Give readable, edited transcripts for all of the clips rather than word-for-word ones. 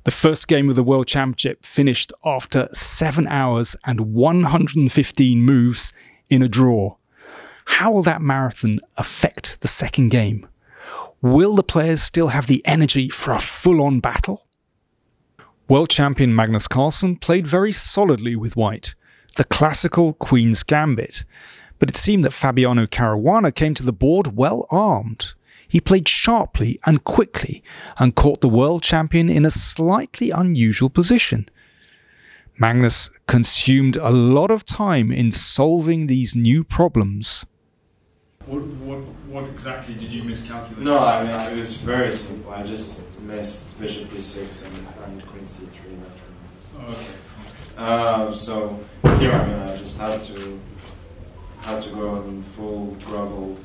The first game of the World Championship finished after 7 hours and 115 moves in a draw. How will that marathon affect the second game? Will the players still have the energy for a full-on battle? World champion Magnus Carlsen played very solidly with white, the classical Queen's Gambit, but it seemed that Fabiano Caruana came to the board well armed. He played sharply and quickly and caught the world champion in a slightly unusual position. Magnus consumed a lot of time in solving these new problems. What exactly did you miscalculate? No, I mean, it was very simple. I just missed bishop d6 and queen c3. Oh, okay, fine. So here, I mean, I just had to go in full grovel.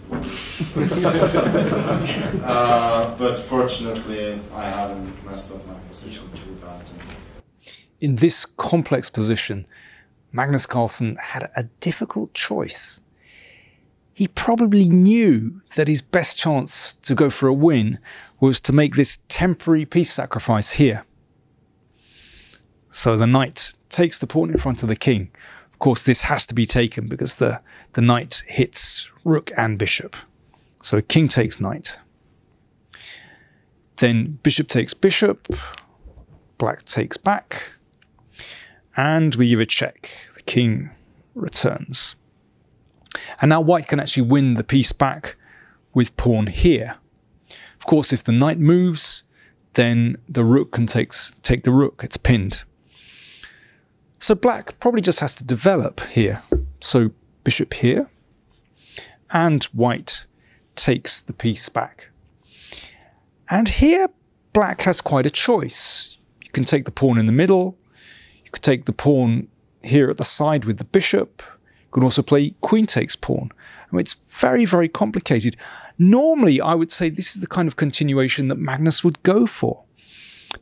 But fortunately, I haven't messed up my position too bad. In this complex position, Magnus Carlsen had a difficult choice. He probably knew that his best chance to go for a win was to make this temporary piece sacrifice here. So the knight takes the pawn in front of the king. Of course, this has to be taken because the knight hits rook and bishop. So king takes knight. Then bishop takes bishop, black takes back, and we give a check. The king returns. And now white can actually win the piece back with pawn here. Of course, if the knight moves, then the rook can take the rook. It's pinned. So black probably just has to develop here. So bishop here, and white takes the piece back. And here, black has quite a choice. You can take the pawn in the middle. You could take the pawn here at the side with the bishop. You can also play queen takes pawn. I mean, it's very, very complicated. Normally, I would say this is the kind of continuation that Magnus would go for,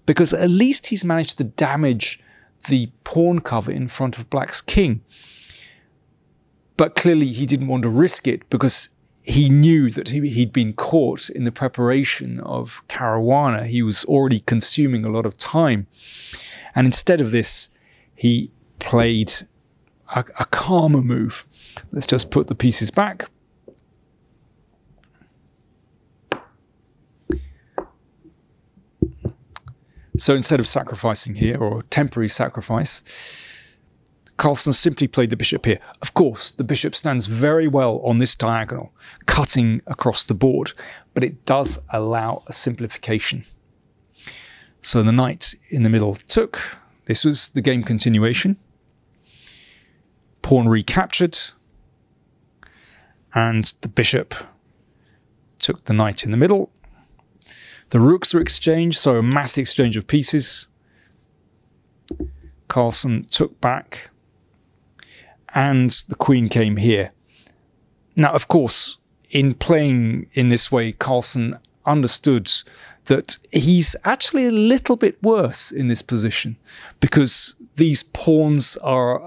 because at least he's managed to damage the pawn cover in front of black's king. But clearly he didn't want to risk it because he knew that he'd been caught in the preparation of Caruana. He was already consuming a lot of time. And instead of this, he played a calmer move. Let's just put the pieces back. So instead of sacrificing here, or temporary sacrifice, Carlsen simply played the bishop here. Of course, the bishop stands very well on this diagonal, cutting across the board, but it does allow a simplification. So the knight in the middle took. This was the game continuation. Pawn recaptured, and the bishop took the knight in the middle. The rooks were exchanged, so a mass exchange of pieces. Carlsen took back, and the queen came here. Now, of course, in playing in this way, Carlsen understood that he's actually a little bit worse in this position because these pawns are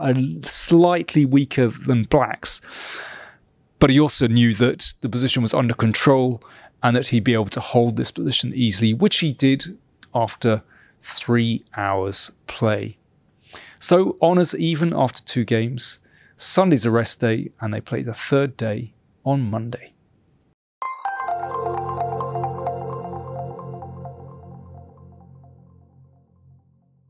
slightly weaker than black's. But he also knew that the position was under control and that he'd be able to hold this position easily, which he did after 3 hours play. So honours even after 2 games. Sunday's a rest day, and they play the third day on Monday.